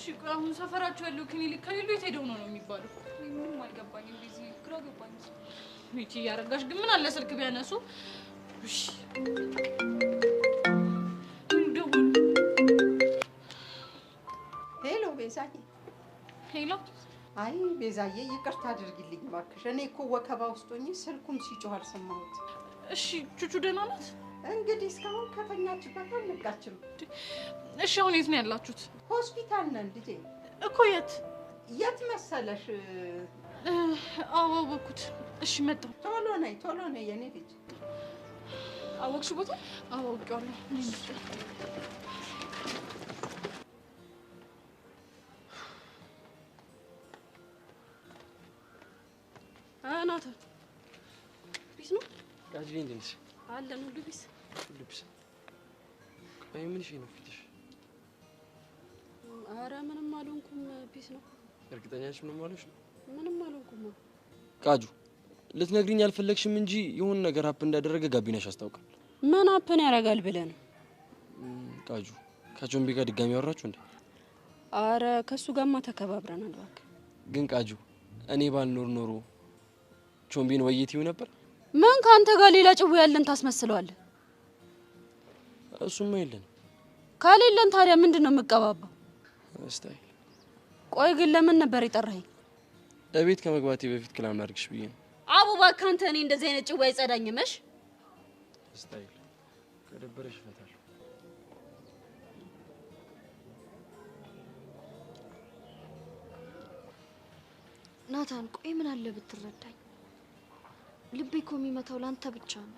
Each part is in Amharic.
እሺ አሁን ሰፈራቸው ያለው ክሊኒክ ከሌሉ የት ሄደው ነው የሚባለው? ምንም አልገባኝም ቢዚ ግራ ገባኝ። ሚኪ ያረጋሽ ግን ምን አለ ስልክ ቢያነሱ? እሺ ሄሎ ቤዛዬ። ሄሎ አይ ቤዛዬ ይቅርታ አድርጊልኝ እባክሽ። እኔ እኮ ወከባ ውስጥ ሆኜ ስልኩም ሲጮህ አልሰማሁት። እሺ ቹቹ ደህና ናት? እንግዲህ እስካሁን ከተኛችበት አልነቃችም። እሺ አሁን የት ነው ያላችሁት? ሆስፒታል ነን ልጄ። እኮ የት መሰለሽ? አወኩት። እሺ መጣሁ። ቶሎ ነይ የኔ ልጅ። አወቅሽ ቦታ? አወቅዋለሁ። ናታን ቢስ ነው ጋጅ እንዴት አለ ነው ቢስ አይ ምን ነው ፊትሽ? ኧረ ምንም አልሆንኩም። ቢስ ነው። እርግጠኛ ነሽ ምንም አልሆንሽ? ምንም አልሆንኩም። ቃጁ ልትነግሪኝ አልፈለግሽም እንጂ የሆነ ነገር አፕ እንዳደረገ ጋቢናሽ አስታውቃል። ምን አፕን ያደርጋል ብለህ ነው? ቃጁ ከቾምቢ ጋር ድጋሚ አወራችሁ እንዴ? ኧረ ከሱ ጋርማ ተከባብረናል እባክህ። ግን ቃጁ እኔ ባልኖር ኖሮ ቾምቢን ወይዬትው ነበር። ምን ካንተ ጋር ሌላ ጭው ያለን ታስመስለዋለህ? እሱማ የለን። ካሌለን ታዲያ ምንድነው የምቀባባው? እስታይ ቆይ ግን ለምን ነበር የጠራኸኝ? ለቤት ከመግባቴ በፊት ክላም ላድርግሽ ብዬ ነው። አቡ እባክህ አንተ እኔ እንደዚህ አይነት ጭው አይጸዳኝምሽ። እስታይ ከደበረሽ ፈታለሁ። ናታን ቆይ ምን አለ ብትረዳኝ? ልቤ እኮ የሚመታው ላንተ ብቻ ነው።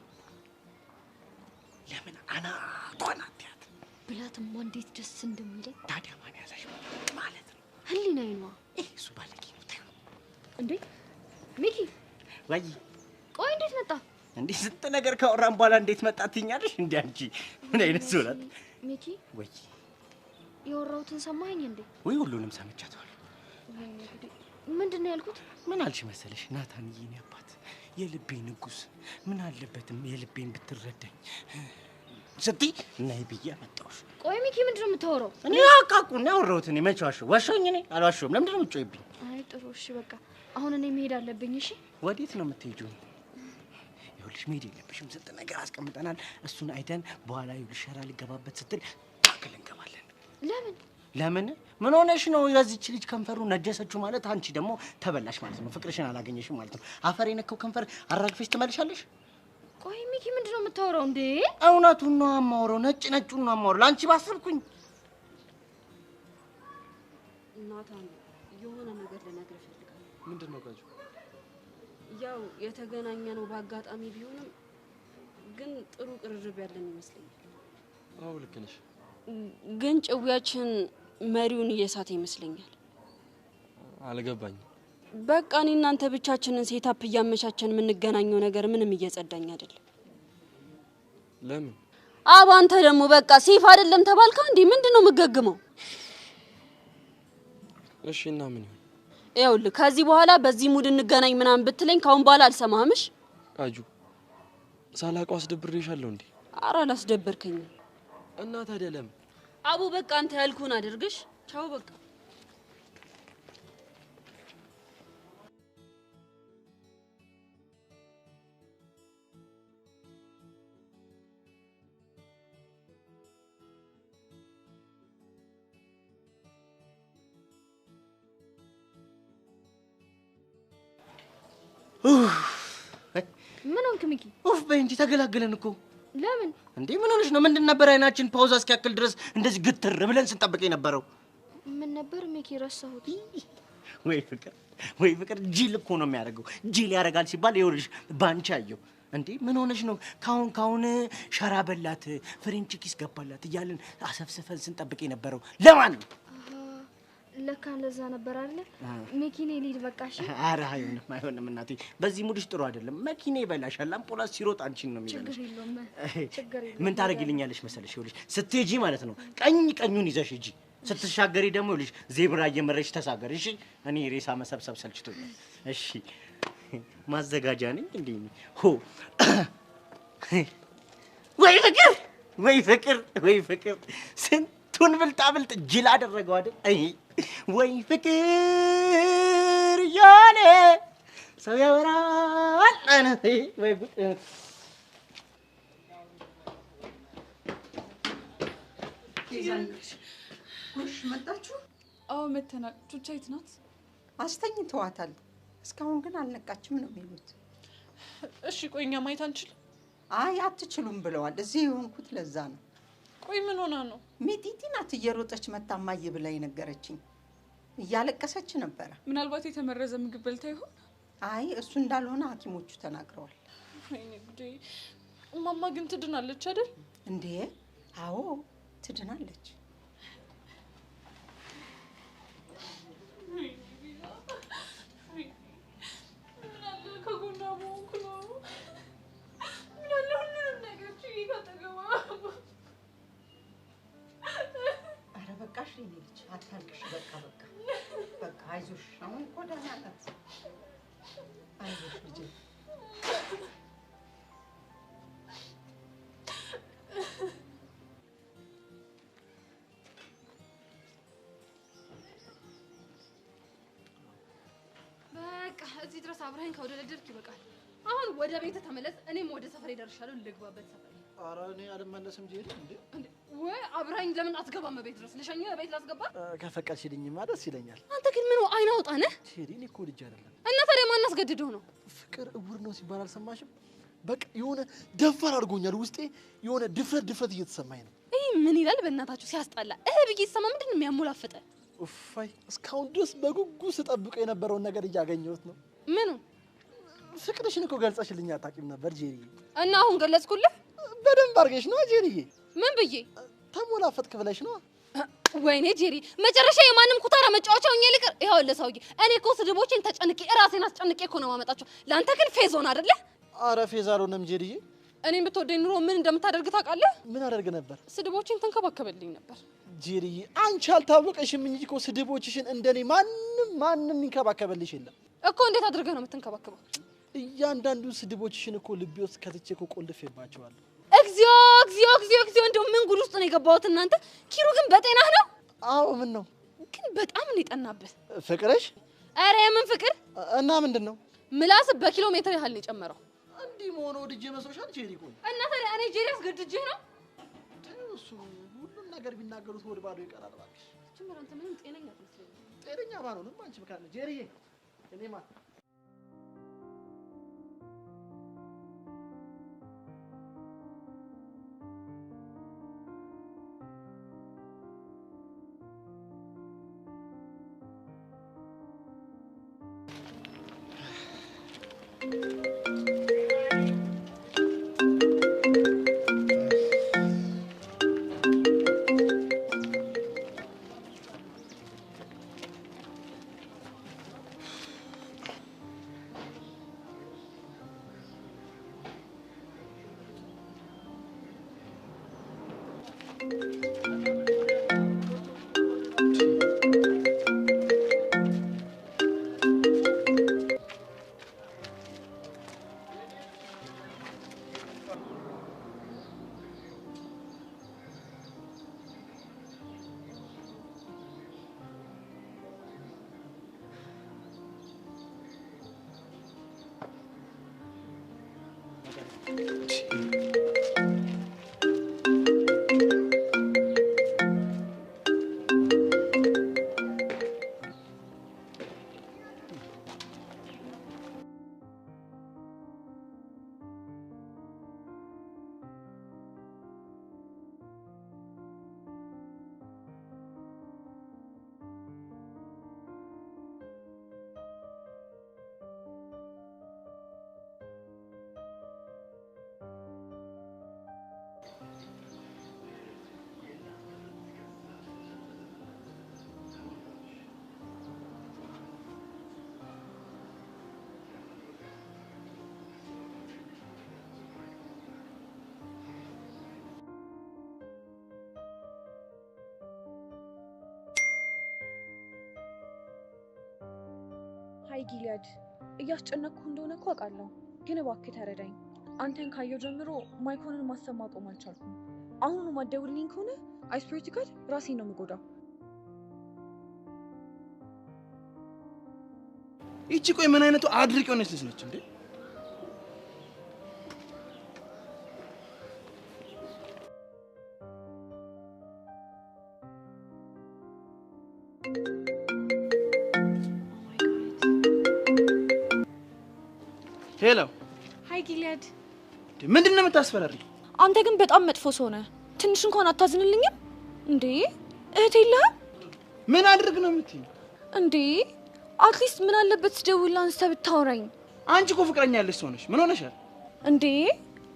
ለምን አናቷናት ብላትማ እንዴት ደስ እንደሚለኝ። ታዲያ ማን ያዛሽ ማለት ነው? ህሊናዬ ነው። እሱ ባለጌ ነው። ተይው እንዴ ሚኪ ወይ ቆይ እንዴት መጣ? እንዴ ስንት ነገር ካወራን በኋላ እንዴት መጣ ትኛለሽ? እንዴ አንቺ ምን አይነት ሰው ናት? ሚኪ ወይ የወራሁትን ሰማኸኝ እንዴ? ወይ ሁሉንም ሰምቻለሁ። ምንድነው ያልኩት? ምን አልሽ መሰለሽ? ናታንዬ የኔ አባት የልቤ ንጉስ ምን አለበትም የልቤን ብትረዳኝ ስትይ ነይ ብዬ መጣሁሽ። ቆይ ሚኪ ምንድነው የምታወራው? እኔ አቃቁ ነው ያወራሁት። እኔ መቼ ዋሸሁ? ዋሸሁኝ? እኔ አልዋሸሁም። ለምንድን ነው የምትጮይብኝ? አይ ጥሩ እሺ በቃ አሁን እኔ መሄድ አለብኝ። እሺ ወዴት ነው የምትሄጂው? ይኸውልሽ መሄድ የለብሽም። ስንት ነገር አስቀምጠናል። እሱን አይተን በኋላ ይኸውልሽ ሸራ ሊገባበት ስትል ታክል እንገባለን። ለምን ምን ሆነሽ ነው? ያዚች ልጅ ከንፈሩ ነጀሰችው ማለት አንቺ ደግሞ ተበላሽ ማለት ነው። ፍቅርሽን አላገኘሽም ማለት ነው። አፈር የነካው ከንፈር አራግፈሽ ትመልሻለሽ። ቆይ ሚኪ ምንድነው የምታወራው እንዴ? እውነቱን ነው የማወራው። ነጩን ነው የማወራው። ላንቺ ባሰብኩኝ። ናታን የሆነ ነገር ልነግርህ እፈልጋለሁ። ምንድነው ቃጁ? ያው የተገናኘነው በአጋጣሚ ቢሆንም ግን ጥሩ ቅርርብ ያለን ይመስለኛል። አዎ ልክ ነሽ። ግን ጭውያችን መሪውን እየሳተ ይመስለኛል። አልገባኝም። በቃ እኔ እናንተ ብቻችንን ሴታፕ እያመቻቸን የምንገናኘው ነገር ምንም እየጸዳኝ አይደለም። ለምን? አንተ ደግሞ በቃ ሴፍ አይደለም ተባልካ እንዴ? ምንድነው የምገግመው? እሺ እና ምን ይሁን? ይኸውልህ ከዚህ በኋላ በዚህ ሙድ እንገናኝ ምናምን ብትለኝ ካሁን በኋላ አልሰማህምሽ። ቃጁ ሳላውቀው አስደብሬሻለሁ እንዴ? ኧረ አላስደበርከኝም። እና ታዲያ ለምን? በቃ አንተ ያልኩህን አድርግሽ። ቻው በቃ። ምን ሆንክ ሚኪ? በእንጂ ተገላገለን እኮ። ለምን እንዴ ምን ሆነሽ ነው? ምንድን ነበር አይናችን ፓውዝ እስኪያክል ድረስ እንደዚህ ግትር ብለን ስንጠብቅ የነበረው? ምን ነበር ሚኪ? ረሳሁት። ወይ ፍቅር ጂል እኮ ነው የሚያደርገው። ጂል ያደርጋል ሲባል ይኸውልሽ ባንቺ አየው። እንዴ ምን ሆነሽ ነው? ካሁን ሸራ በላት ፍሬንች ኪስ ገባላት እያልን አሰፍስፈን ስንጠብቅ የነበረው ለማን ነው? ለካ ለዛ ነበር አይደል? መኪኔ ሊድ በቃ እሺ። ኧረ አይሆንም እናቴ፣ በዚህ ሙድሽ ጥሩ አይደለም። መኪኔ ይበላሻል። አምፖላስ ሲሮጥ አንቺን ነው የሚበላሽ። ችግር የለውም። ምን ታደርጊልኛለሽ መሰለሽ? ይኸውልሽ ስትሄጂ ማለት ነው ቀኙን ይዘሽ ሂጂ። ስትሻገሪ ደግሞ ይኸውልሽ ዜብራ እየመረሽ ተሳገሪ። እሺ እኔ ሬሳ መሰብሰብ ሰልችቶኛል። እሺ ማዘጋጃ ነኝ እንዴ? ወይ ፍቅር ስንቱን ብልጣ ጅል አደረገው አይደል? ወይ ፍቅር ያለ ሰው ያወራል አይነት ወይ ጉድ ጎሽ መጣችሁ? አዎ መተናል። ቹቻ የት ናት? አስተኝተዋታል። እስካሁን ግን አልነቃችም ነው የሚሉት። እሺ ቆይ እኛ ማየት አንችልም? አይ አትችሉም ብለዋል። እዚህ የሆንኩት ለዛ ነው። ቆይ ምን ሆና ነው? ሚጢጢ ናት እየሮጠች መታ እማዬ ብላ የነገረችኝ። እያለቀሰች ነበረ። ምናልባት የተመረዘ ምግብ በልታ ይሆን? አይ እሱ እንዳልሆነ ሐኪሞቹ ተናግረዋል። ወይኔ ጉዴ። እማማ ግን ትድናለች አይደል? እንዴ? አዎ ትድናለች። በቃሽ የኔ ልጅ አታልቅሽ። በቃ አይዞሽ። አሁን እኮ ደህና ናት። አይዞሽ ልጄ። በቃ እዚህ ድረስ አብረኸኝ ከወደደድክ ይበቃል። አሁን ወደ ቤት ተመለስ። እኔም ወደ ሰፈሬ ደርሻለሁ። ልግባበት ሰፈሬ። ኧረ እኔ አልመለስም ጄሪ። እንዴ ወይ አብረኸኝ ለምን አትገባም? ቤት ድረስ ልሸኝህ? ቤት ላስገባ? ከፈቀድሽልኝማ ደስ ይለኛል። አንተ ግን ምን አይን አውጣ ነህ? ጄሪ እኔ እኮ ልጅ አይደለም። እና ታዲያ ማን አስገድዶህ ነው? ፍቅር እውር ነው ሲባል አልሰማሽም? በቃ የሆነ ደፋር አድርጎኛል። ውስጤ የሆነ ድፍረት እየተሰማኝ ነው። ይህ ምን ይላል በእናታችሁ ሲያስጣላ። ብዬ ስሰማ ምንድን ነው የሚያሞላፍጠ? ኡፋይ እስካሁን ድረስ በጉጉት ስጠብቀው የነበረውን ነገር እያገኘሁት ነው። ምኑ? ፍቅርሽን እኮ ገልጸሽልኝ አታውቂም ነበር ጄሪ። እና አሁን ገለጽኩልህ? በደንብ አድርገሽ ነው ጄሪዬ። ምን ብዬ? ተሞላፈጥክ ብለሽ ነው። ወይኔ ጄሪ፣ መጨረሻ የማንም ኩታራ መጫወቻ ሆኜ ልቅር? ይኸውልህ ሰውዬ፣ እኔ እኮ ስድቦቼን ተጨንቄ ራሴን አስጨንቄ እኮ ነው የማመጣቸው። ለአንተ ግን ፌዝ ሆነ አይደለ? አረ ፌዝ አልሆነም ጄሪዬ። እኔም ብትወደኝ ኑሮ ምን እንደምታደርግ ታውቃለህ? ምን አደርግ ነበር? ስድቦቼን ተንከባከበልኝ ነበር። ጄሪዬ አንቺ አልታወቀሽም እንጂ እኮ ስድቦችሽን እንደኔ ማንም ይንከባከበልሽ የለም እኮ። እንዴት አድርገህ ነው የምትንከባከበው? እያንዳንዱ ስድቦችሽን እኮ ልቤ ውስጥ ከትቼ እኮ ቆልፌባቸዋለሁ። እግዚኦ እግዚኦ እግዚኦ እግዚኦ! እንደው ምን ጉድ ውስጥ ነው የገባሁት እናንተ። ኪሩ ግን በጤናህ ነው? አዎ። ምን ነው ግን በጣም ነው የጠናብህ ፍቅርሽ? ኧረ የምን ፍቅር እና ምንድን ነው? ምላስ በኪሎ ሜትር ያህል ነው የጨመረው። እንዲህ መሆኑ ወድጄ መስሎሻል ጄሪ? ቆይ እና ታዲያ እኔ ጄሪ አስገድጄህ ነው? እሱ ሁሉም ነገር ቢናገሩት ሆድ ባዶ ይቀራል። እባክሽ ጭምር አንተ ምንም ጤነኛ አትመስለኝም። ጤነኛ ባልሆንም አንቺ ምካለ ጄሪዬ እኔ ማለት ሀይ ጊሊያድ፣ እያስጨነቅኩህ እንደሆነ እኮ አውቃለሁ፣ ግን እባክህ ተረዳኝ። አንተን ካየሁ ጀምሮ ማይኮንን ማሰብ ማቆም አልቻልኩም። አሁኑ ማትደውልልኝ ከሆነ አይስፕሪት ጋር ራሴን ነው የምጎዳው። ይቺ ቆይ ምን አይነቱ አድርቅ የሆነች ልጅ ነች እንዴ? ሄሎ ሃይ ጊሊያድ። ምንድን ነው የምታስፈራሪ? አንተ ግን በጣም መጥፎ ሰው ነህ። ትንሽ እንኳን አታዝንልኝም እንዴ? እህት የለህም? ምን አድርግ ነው የምትይኝ እንዴ? አትሊስት ምን አለበት ስደውልልህ አንስተህ ብታወራኝ? አንቺ እኮ ፍቅረኛ ያለሽ ሰው ነሽ። ምን ሆነሻል እንዴ?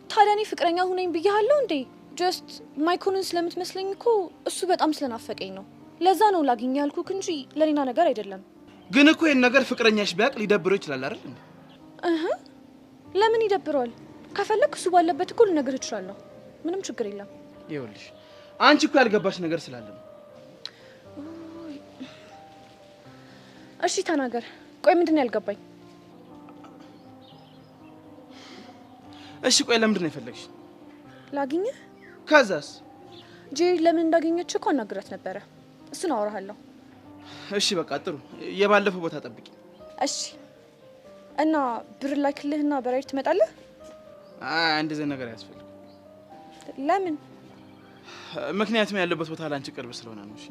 ታዲያ እኔ ፍቅረኛ ሁነኝ ብያለሁ እንዴ? ጀስት ማይኮንን ስለምትመስለኝ እኮ እሱ በጣም ስለናፈቀኝ ነው። ለዛ ነው ላግኝ ያልኩህ እንጂ ለሌላ ነገር አይደለም። ግን እኮ ይሄን ነገር ፍቅረኛሽ ቢያቅ ሊደብረው ይችላል አይደል እንዴ? ለምን ይደብረዋል? ከፈለክ እሱ ባለበት እኮ ልነግርህ እችላለሁ። ምንም ችግር የለም። ይኸውልሽ አንቺ እኮ ያልገባሽ ነገር ስላለ ነው። እሺ ተናገር። ቆይ ምንድን ነው ያልገባኝ? እሺ ቆይ ለምንድን ነው የፈለግሽ? ላግኝህ። ከዛስ? ጄሪ ለምን እንዳገኘች እኮ አናግራት ነበረ። እሱን አወራሃለሁ። እሺ በቃ ጥሩ። የባለፈው ቦታ ጠብቂ። እሺ። እና ብር ላክልህና በራይድ ትመጣለህ? እንደዚህ ነገር አያስፈልግም። ለምን? ምክንያቱም ያለበት ቦታ ላንቺ ቅርብ ስለሆነ ነው። እሺ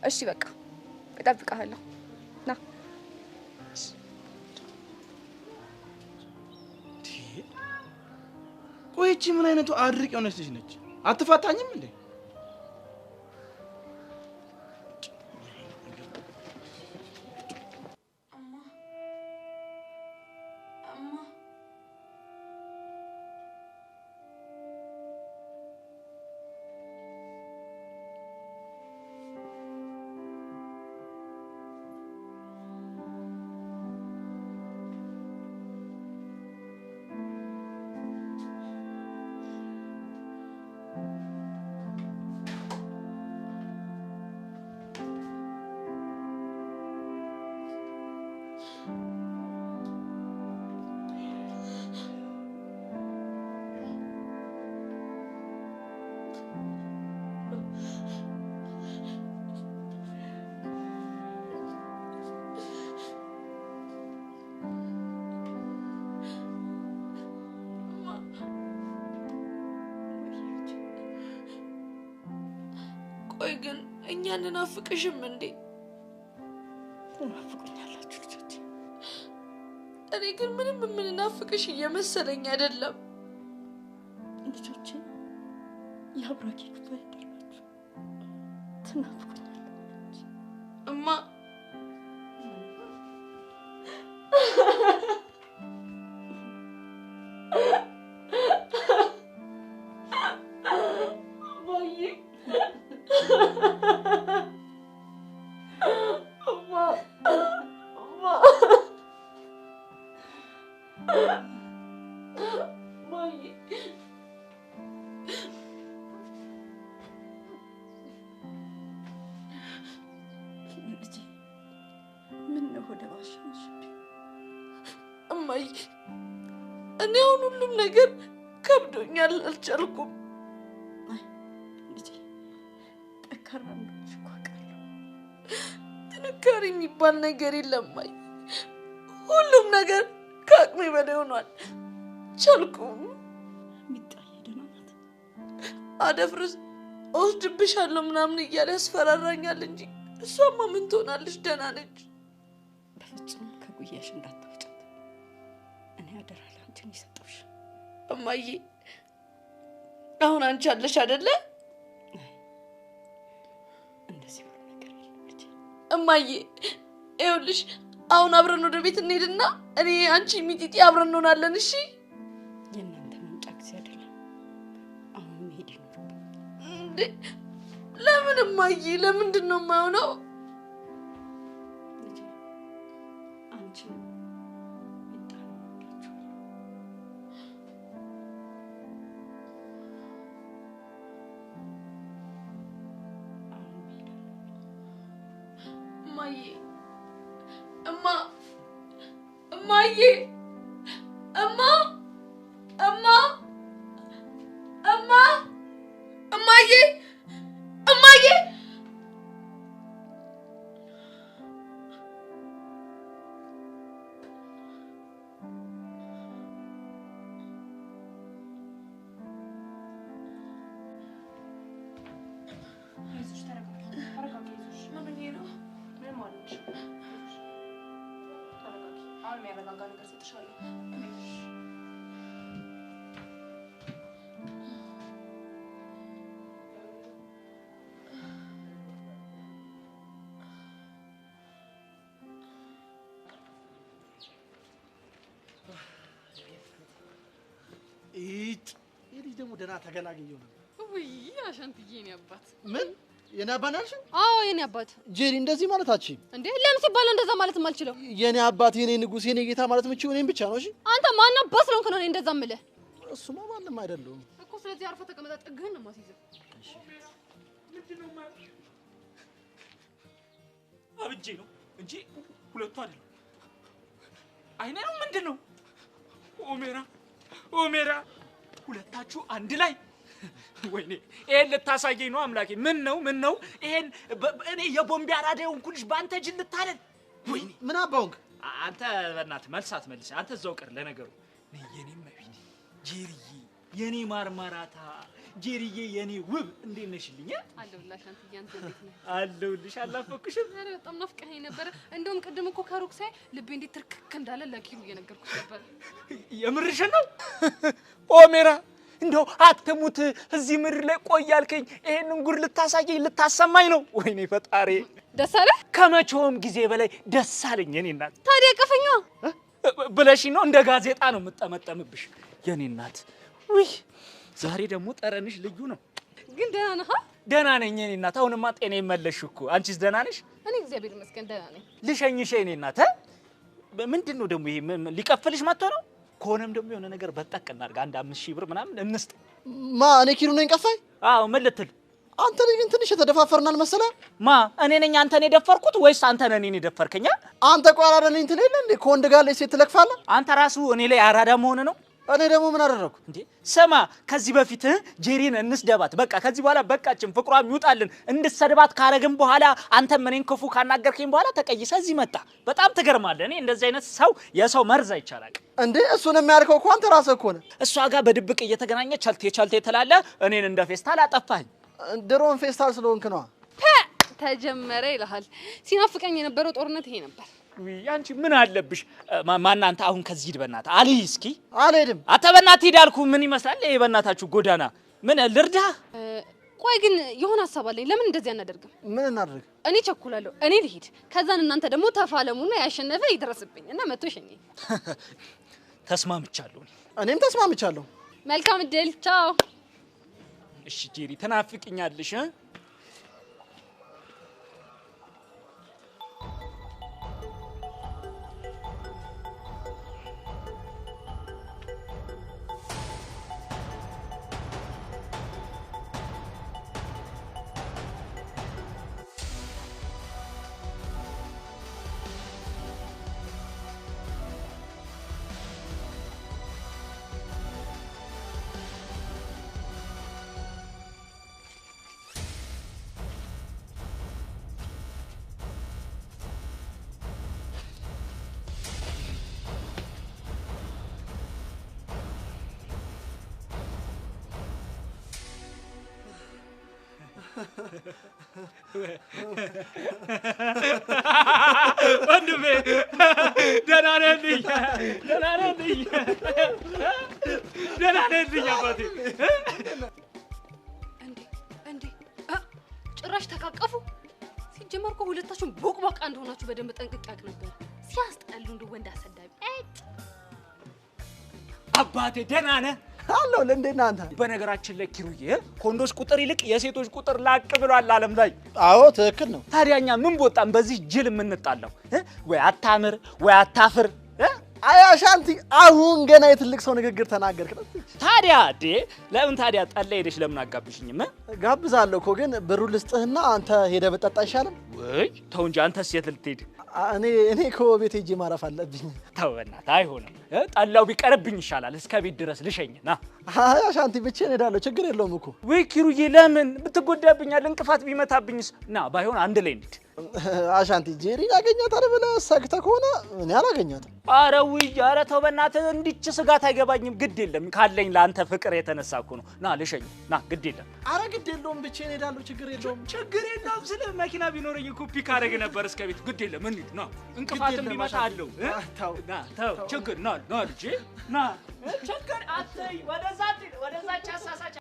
እሺ በቃ እጠብቅሃለሁ። ና። ቆይ እቺ ምን አይነቱ አድርቅ የሆነች ልጅ ነች? አትፋታኝም እንዴ? ቆይ ግን እኛ እንናፍቅሽም እንዴ? ትናፍቁኛላችሁ ልጆች። እኔ ግን ምንም የምንናፍቅሽ እየመሰለኝ አይደለም። ልጆቼ የአብራኬ ክፍል አይደላችሁ። ትናፍቁኛላችሁ እማ። እማዬ እኔ አሁን ሁሉም ነገር ከብዶኛል፣ አልቻልኩም። ልጄ ጠንካራ ነሽ እኮ አውቃለሁ። ጥንካሬ የሚባል ነገር የለም እማዬ። ሁሉም ነገር ከአቅሜ በላይ ሆኗል፣ አልቻልኩም። ሚጣዬ ደህና ናት? አደፍርስ እወስድብሻለሁ ምናምን እያለ ያስፈራራኛል እንጂ እሷማ ምን ትሆናለች? ደህና ነች። በፍጹም ከጉያሽ እንዳታወጫት። እኔ አደራ ላንቺን ይሰጠውሽ። እማዬ አሁን አንቺ አለሽ አይደለ? እንደዚህ ብሎ ነገር የለም ልጄ። እማዬ ይኸውልሽ አሁን አብረን ወደ ቤት እንሄድና እኔ አንቺ ሚጢጢ አብረን እንሆናለን። እሺ? የእናንተ መምጫ ጊዜ አይደለም። አሁን መሄድ ይኖርብናል። እንዴ ለምን እማዬ? ለምንድን ነው የማይሆነው? ልጄ አንቺ ሚጣን ወዳችኋለሁ። አሁን መሄድ እማዬ እማ እማዬ እማ እማ እማ እማዬ እማዬ የሚያረጋጋ ነገር ሰጥሻለሁ። ይሄ ደግሞ ደህና ተገላግየው ነው። ውይ አሻንትዬ የኔ አባት። ምን የኔ አባት ነሽ? አዎ የኔ አባት። ጄሪ እንደዚህ ማለታችን እንዴ ለምን ሲባል እንደዛ ማለት የማልችለው? የኔ አባት የኔ ንጉስ የኔ ጌታ ማለት ምንጭ እኔን ብቻ ነው። እሺ አንተ ማን አባስ ነው ከሆነ እንደዛ የምልህ? እሱማ ማንም አይደለም እኮ። ስለዚህ አርፈህ ተቀመጣ፣ ጥግህን ነው የማስይዘው። እሺ ምንድነው ማለት አብጄ ነው እንጂ ሁለቱ አይደለም። አይኔ ነው ምንድነው? ኦሜራ ሁለታችሁ አንድ ላይ ወይኔ ይሄን ልታሳየኝ ነው አምላኬ። ምን ነው ይሄን እኔ የቦምቢ አራዳውን ኩልሽ ባንተ ጅል ልታለን? ወይኔ ምን አባውንክ አንተ በእናትህ መልሳት መልስ። አንተ እዛው ቀር። ለነገሩ የኔ መቢኔ ጄሪዬ፣ የኔ ማርማራታ ጄሪዬ፣ የኔ ውብ እንዴት ነሽልኝ? አለሁልሽ አንተዬ። አንተ እንዴት ነህ? አለሁልሽ። አላፈኩሽም? ኧረ በጣም ናፍቀኸኝ ነበር። እንደውም ቅድም እኮ ከሩቅ ሳይ ልቤ እንዴት ትርክክ እንዳለ ለኪሩ እየነገርኩት ነበር። የምርሽን ነው ኦሜራ? እንደው አትሙት እዚህ ምድር ላይ ቆያልከኝ ይሄንን ጉድ ልታሳየኝ ልታሰማኝ ነው። ወይኔ ፈጣሪ ደስ አለህ? ከመቼውም ጊዜ በላይ ደስ አለኝ የኔ እናት። ታዲያ ቀፈኛ ብለሽኝ ነው እንደ ጋዜጣ ነው የምጠመጠምብሽ የኔ እናት። ውይ ዛሬ ደግሞ ጠረንሽ ልዩ ነው። ግን ደህና ነህ? ደህና ነኝ የኔ እናት። አሁንማ ጤና ይመለሽ እኮ። አንቺስ ደህና ነሽ? እኔ እግዚአብሔር ይመስገን ደህና ነኝ። ልሸኝሽ የኔ እናት። ምንድን ነው ደግሞ ይሄ? ሊቀፍልሽ መጥቶ ነው? ከሆነም ደግሞ የሆነ ነገር በጠቅ እናድርግ። አንድ 5000 ብር ምናምን እንስጥ። እኔ ኪሩ ነኝ ቀፋይ? አዎ ምን ልትል? አንተ ግን ትንሽ የተደፋፈርናል መሰለህ። እኔ ነኝ አንተን የደፈርኩት ወይስ አንተ ነህ እኔን የደፈርከኝ? አንተ ቆይ አራዳ ነኝ ትል የለ እንዴ? ከወንድ ጋር ላይ ሴት ትለክፋለህ? አንተ ራሱ እኔ ላይ አራዳ መሆን ነው። እኔ ደግሞ ምን አደረኩ እንዴ? ስማ ከዚህ በፊት ጄሪን እንስደባት። በቃ ከዚህ በኋላ በቃችን፣ ፍቅሯም ይውጣልን። እንድሰድባት ካረግን በኋላ አንተም እኔን ክፉ ካናገርከኝ በኋላ ተቀይሰ እዚህ መጣ። በጣም ትገርማለህ። እኔ እንደዚህ አይነት ሰው የሰው መርዝ አይቻላል እንዴ? እሱን የሚያልከው እኮ አንተ ራስህ እኮ ነህ። እሷ ጋር በድብቅ እየተገናኘ ቸልቴ ትላለህ። እኔን እንደ ፌስታል አጠፋኝ። ድሮን ፌስታል ስለሆንክ ነው። ተጀመረ ይልሃል። ሲናፍቀኝ የነበረው ጦርነት ይሄ ነበር። አንቺ ምን አለብሽ? ማን አንተ አሁን ከዚህ ሂድ በእናትህ። አልይ እስኪ አልሄድም። አንተ በእናትህ ሂድ አልኩህ። ምን ይመስላል ይሄ በእናታችሁ ጎዳና? ምን ልርዳ? ቆይ ግን የሆነ ሀሳብ አለኝ። ለምን እንደዚህ አናደርግም? ምን እናድርግ? እኔ ቸኩላለሁ። እኔ ልሂድ። ከዛን እናንተ ደግሞ ተፋለሙና ያሸነፈ ይድረስብኝ እና መጥቶ ይሸኘኝ። ተስማምቻለሁ። እኔም ተስማምቻለሁ። መልካም እድል። ቻው። እሺ ጄሪ ተናፍቅኛለሽ? ወንድሜ ደህና ነህ? አባቴ። እንዴ ጭራሽ ተቃቀፉ። ሲጀመር እኮ ሁለታችሁም ቦቅቧቃ እንደሆናችሁ በደንብ ጠንቅቄ አውቅ ነበር። ሲያስጠሉ እንደ ወንድ አሰዳቢ። አባቴ ደህና ነህ? አለው ለእንዴና አንተ። በነገራችን ላይ ኪሩዬ ከወንዶች ቁጥር ይልቅ የሴቶች ቁጥር ላቅ ብሏል ዓለም ላይ። አዎ ትክክል ነው። ታዲያኛ ምን ቦጣን በዚህ ጅል የምንጣለው? ወይ አታምር ወይ አታፍር። አያሻንቲ አሁን ገና የትልቅ ሰው ንግግር ተናገርክ። ታዲያ ለምን ታዲያ ጠላ ሄደሽ ለምን አጋብሽኝም? ጋብዛለሁ እኮ ግን ብሩ ልስጥህና አንተ ሄደህ ብትጠጣ አይሻልም? ወይ ተው እንጂ አንተስ የት ልትሄድ? እኔ እኮ ቤት ሄጄ ማረፍ አለብኝ። ተው በእናትህ አይሆንም። ጠላው ቢቀርብኝ ይሻላል። እስከ ቤት ድረስ ልሸኝ ና አይ አሻንቲ ብቻዬን እሄዳለሁ ችግር የለውም እኮ ወይ ኪሩዬ ለምን ብትጎዳብኛል እንቅፋት ቢመታብኝስ ና ባይሆን አንድ ላይ እንሂድ አሻንቲ ጄሪን አገኛታለሁ ብለህ ሰግተህ ከሆነ እኔ አላገኛትም ኧረ ውይ ኧረ ተው በእናትህ እንዲች ስጋት አይገባኝም ግድ የለም ካለኝ ለአንተ ፍቅር የተነሳ እኮ ነው ና ልሸኝ ና ግድ የለም ኧረ ግድ የለውም ብቻዬን እሄዳለሁ ችግር የለውም ስለ መኪና ቢኖረኝ እኮ ፒክ አደረግ ነበር እስከ ቤት ግድ የለም እንሂድ ና እንቅፋትም ቢመታ አለው ና ተው ችግር ና ልጄ ና ችግር አትይ ወደዛች አሳሳች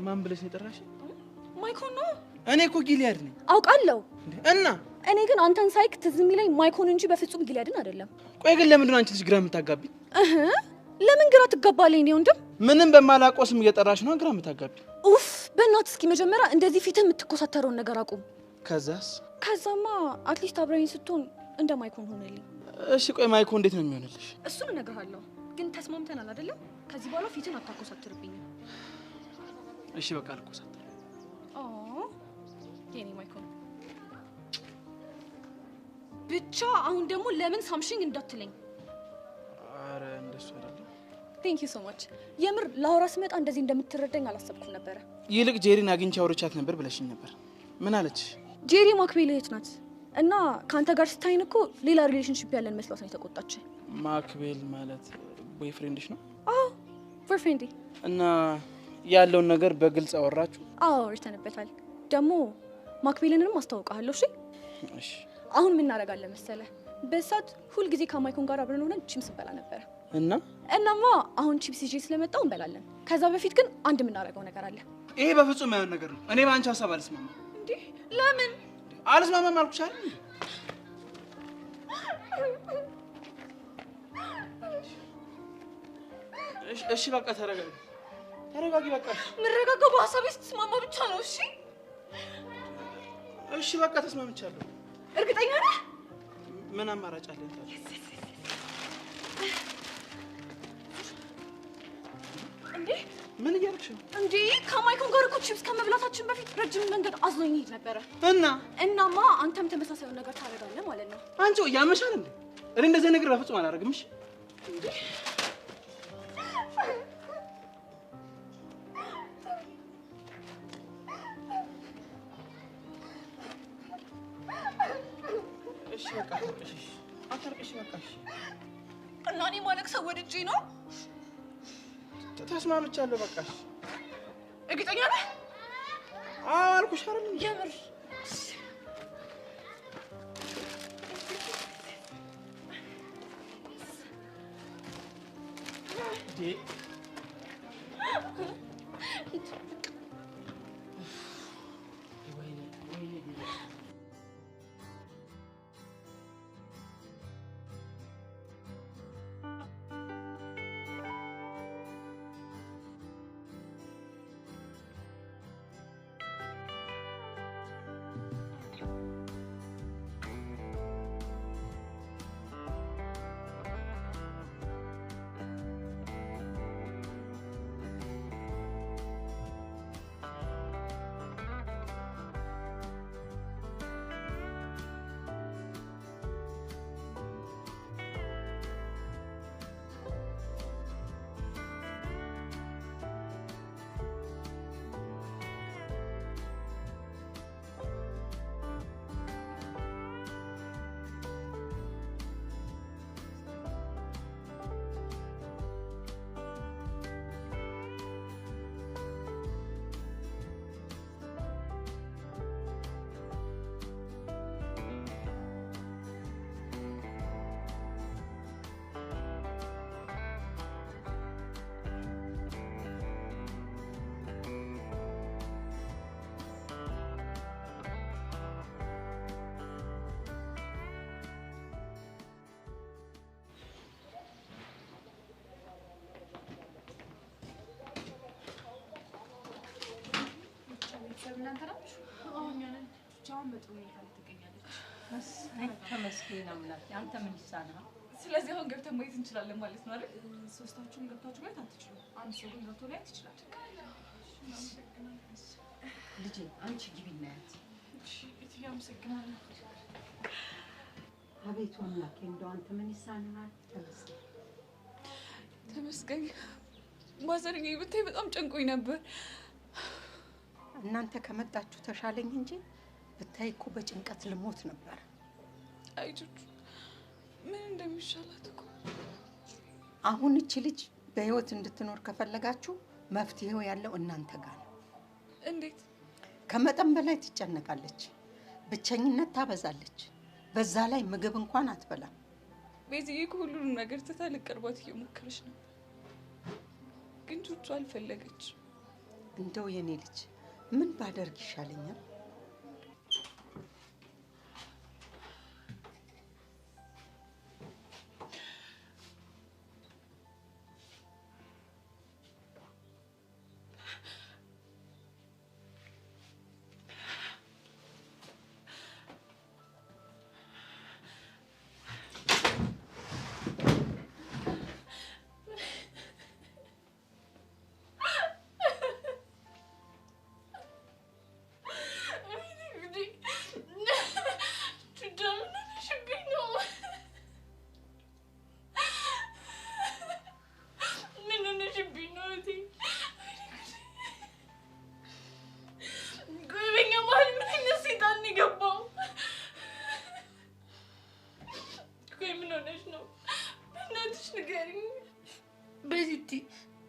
ማን ብለሽ ነው የጠራሽ? ማይኮን ነው። እኔ እኮ ጊሊያድ ነኝ። አውቃለሁ። እና እኔ ግን አንተን ሳይክ ትዝ የሚለኝ ማይኮን እንጂ በፍጹም ጊሊያድን አይደለም። ቆይ ግን ለምንድን ነው አንቺ ልጅ ግራ የምታጋቢ? ለምን ግራ ትጋባለኝ? እኔ ወንድም ምንም በማላውቀው ስም እየጠራሽ ነው ግራ የምታጋቢ? ኡፍ በእናትህ እስኪ መጀመሪያ እንደዚህ ፊትህ የምትኮሳተረውን ነገር አቁም። ከዛማ አትሊስት አብረኝ ስትሆን እንደ ማይኮን ሆነልኝ። እሺ ቆይ ማይኮ እንዴት ነው የሚሆንልሽ? እሱን እነግርሃለሁ። ግን ተስማምተናል አይደለም? ከዚህ በኋላ ፊትን አታኮሳትርብኝ። እሺ በቃ አልኮሳትር። የኔ ማይኮን ብቻ አሁን ደግሞ ለምን ሳምሽኝ እንዳትለኝ። አረ እንደሱ አይደለም። ቴንክ ዩ ሶ ማች። የምር ላውራ ስመጣ እንደዚህ እንደምትረዳኝ አላሰብኩም ነበር። ይልቅ ጄሪን አግኝቼ አውርቻት ነበር ብለሽኝ ነበር። ምን አለች? ጄሪ ማክቤል እህት ናት እና ካንተ ጋር ስታይን እኮ ሌላ ሪሌሽንሺፕ ያለን መስሏት ነው የተቆጣች። ማክቤል ማለት ቦይፍሬንድሽ ነው? አዎ ቦይፍሬንዴ። እና ያለውን ነገር በግልጽ አወራችሁ? አዎ አውርተንበታል። ደግሞ ማክቤልንም አስተዋውቃለሁ። እሺ አሁን ምን እናደርጋለን መሰለህ? በሳት ሁሉ ጊዜ ከማይኮን ጋር አብረን ሆነን ቺፕስ እንበላ ነበር። እናማ አሁን ቺፕስ ይዤ ስለመጣው እንበላለን። ከዛ በፊት ግን አንድ የምናደርገው ነገር አለ። ይሄ በፍጹም የማይሆን ነገር ነው። እኔ በአንቺ ሀሳብ አልስማማም። እንዴ ለምን አልስማማም አልኩሽ አይደል? እሺ በቃ ተረጋጊ በቃ። ምረጋጋው በሀሳቤ ስትስማማ ብቻ ነው። እሺ በቃ ተስማምቻለሁ። እርግጠኛ ነህ? ምን አማራጭ አለኝ ታዲያ? እንዴ ምን እያደረግሽ ነው? እንዴ ከማይኮን ጋር እኮ ቺፕስ ከመብላታችን በፊት ረጅም መንገድ አዝሎኝ ሄድ ነበረ። እናማ አንተም ተመሳሳዩን ነገር ታደርጋለህ ማለት ነው። አንቺ ያመሻል እንዴ? እኔ እንደዚህ ነገር በፍጹም አላደርግም። እሺ እና እኔ ማለቅሰው ወድጄ ነው። ተስማምቻለሁ በቃ። እርግጠኛ ነህ? አዎ አልኩሽ አይደል? የምር እናንተ ናችሁ? አሁን በጥሩ ሁኔታ ላይ ትገኛለች። ተመስገን አምላክ። አንተ ምን ይሳናል? ስለዚህ አሁን ገብተን ማየት እንችላለን ማለት ነው አይደል? ሶስታችሁም ገብታችሁ ማየት አትችሉም። አንድ ሰው ግን ገብቶ ላይ ትችላል። ልጄ አንቺ ግቢ እናያት። እሺ እትዬ አመሰግናለሁ። አቤቱ አምላኬ እንደው አንተ ምን ይሳናል? ተመስገን ተመስገን። ማዘርዬ ብታይ በጣም ጨንቆኝ ነበር። እናንተ ከመጣችሁ ተሻለኝ እንጂ ብታይ እኮ በጭንቀት ልሞት ነበር። አይጆቹ ምን እንደሚሻላት እኮ አሁን እቺ ልጅ በህይወት እንድትኖር ከፈለጋችሁ መፍትሄው ያለው እናንተ ጋር ነው። እንዴት? ከመጠን በላይ ትጨነቃለች፣ ብቸኝነት ታበዛለች፣ በዛ ላይ ምግብ እንኳን አትበላም። ቤዝዬ እኮ ሁሉንም ነገር ትታ ልቀርባት እየሞከረች ነው፣ ግን ቹቹ አልፈለገች። እንደው የኔ ልጅ ምን ባደርግ ይሻለኛል?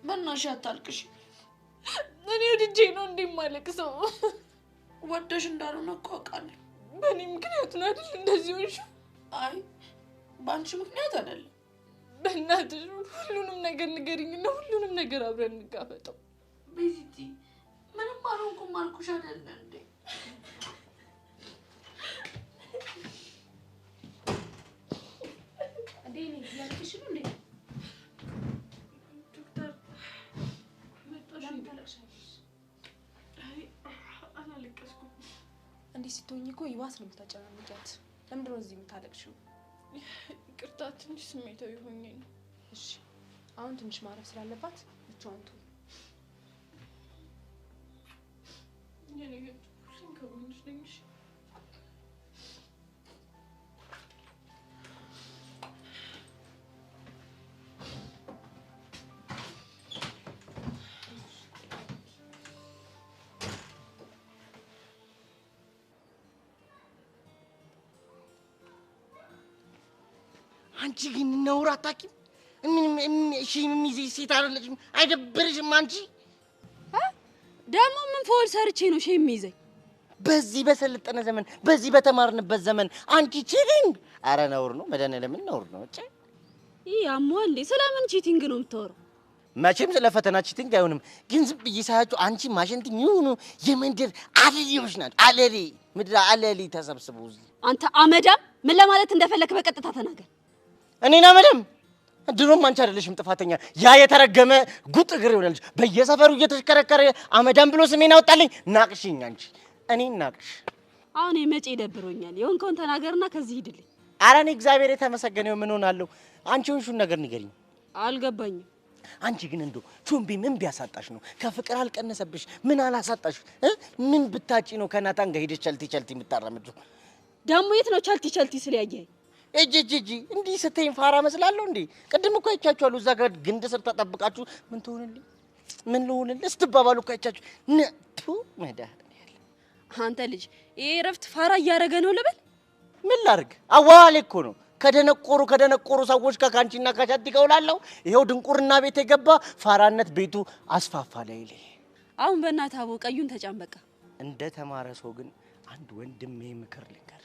በእናትሽ አታልቅሽ። እኔ ወድጄ ነው እንደማለቅሰው። ወደሽ እንዳልሆነ እኮ አውቃለሁ። በእኔ ምክንያት ነው አይደል እንደዚህ ሆንሽው? አይ በአንቺ ምክንያት አይደለም። በእናትሽ ሁሉንም ነገር ንገሪኝና ሁሉንም ነገር አብረን እንጋፈጠው። ቤዚቲ ምንም አልሆንኩም አልኩሽ አይደል እንዴ? እንዴ እኔ ያልኩሽ ነው እንዴ? ዶክተር መጣሽ ታለቅሻለሽ? አይ አላለቀስኩም። እንዴ ስትሆኚ እኮ ይባስ ነው የምታጨናንቂያት። ለምንድን ነው እዚህ የምታለቅሽው? ይቅርታ ትንሽ ስሜታዊ ሆኜ ነው። እሺ አሁን ትንሽ ማረፍ ስላለባት ብቻዋን ትሁን። የኔ ግን ሁሌም ከጎንሽ ነኝ። እሺ አንቺ ግን ነውር አታውቂም? እሺ የሚይዝሽ ሴት አይደለሽም? አይደብርሽም አንቺ? ደግሞ ምን ፎል ሰርቼ ነው ሼም የሚይዘኝ? በዚህ በሰለጠነ ዘመን በዚህ በተማርንበት ዘመን አንቺ ቺቲንግ! አረ ነውር ነው። መድኃኒዓለምን ነውር ነው። እጭ ይሄ አሟል እንዴ? ስለምን ቺቲንግ ነው የምታወራው? መቼም ስለ ፈተና ቺቲንግ አይሆንም። ግን ዝም ብዬ ሳያችሁ አንቺ ማሽንቲ የሚሆኑ የመንደር አለሌዎች ናቸው። አለሌ ምድር አለሌ ተሰብስበው እዚህ። አንተ አመዳም ምን ለማለት እንደፈለክ በቀጥታ ተናገር። እኔና መደም ድሮም አንቺ አይደለሽም ጥፋተኛ። ያ የተረገመ ጉጥ እግር ይሆናል በየሰፈሩ እየተሽከረከረ አመዳም ብሎ ስሜን አወጣልኝ። ናቅሽኝ አንቺ እኔን ናቅሽ። አሁን የመጪ ይደብሮኛል። የሆንከውን ተናገርና ከዚህ ሂድልኝ። ኧረ እኔ እግዚአብሔር የተመሰገነው ምን ሆናለሁ? አንቺ ሆንሽውን ነገር ንገሪኝ። አልገባኝም። አንቺ ግን እንደው ቾምቤ ምን ቢያሳጣሽ ነው? ከፍቅር አልቀነሰብሽ? ምን አላሳጣሽ? ምን ብታጪ ነው ከናታን ጋር ሄደሽ ቸልቲ ቸልቲ የምታራምጂው? ደግሞ የት ነው ቸልቲ ቸልቲ ስለያየኸኝ? እጂ እንዲህ ስትይኝ ፋራ መስላለሁ እንዴ? ቅድም እኮ አይቻችኋለሁ። እዛ ጋር ግንድ ስር ተጠብቃችሁ ምን ትሆንልኝ ምን ልሆንልህ ስትባባሉ እኮ አይቻችሁ ነቱ መዳህ። አንተ ልጅ ይሄ ረፍት ፋራ እያደረገ ነው ልበል? ምን ላድርግ? አዋዋሌ እኮ ነው። ከደነቆሩ ሰዎች ጋር ካንቺና ካቻቲ ከውላለሁ። ይሄው ድንቁርና ቤት የገባ ፋራነት ቤቱ አስፋፋ ላይ ይለ። አሁን በእናትህ አቦ ቀዩን ተጫን በቃ። እንደ ተማረ ሰው ግን አንድ ወንድሜ ምክር ልንገር።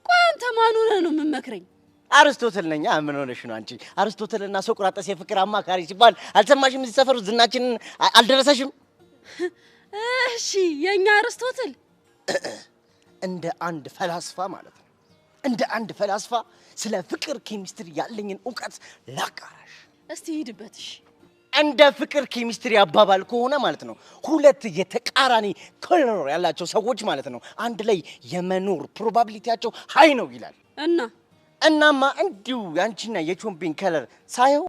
ቆይ አንተ ማን ሆነህ ነው የምመክረኝ? አርስቶትል ነኝ። ምን ሆነሽ ነው አንቺ? አርስቶትልና ሶቅራጠስ የፍቅር አማካሪ ሲባል አልሰማሽም? እዚህ ሰፈር ዝናችንን አልደረሰሽም? እሺ የኛ አርስቶትል እንደ አንድ ፈላስፋ ማለት ነው። እንደ አንድ ፈላስፋ ስለ ፍቅር ኬሚስትሪ ያለኝን ዕውቀት ላጋራሽ። እስቲ ሂድበት። እሺ እንደ ፍቅር ኬሚስትሪ አባባል ከሆነ ማለት ነው ሁለት የተቃራኒ ከለር ያላቸው ሰዎች ማለት ነው አንድ ላይ የመኖር ፕሮባቢሊቲያቸው ሃይ ነው ይላል። እናማ እንዲሁ ያንቺና የቾምፒን ከለር ሳይሆን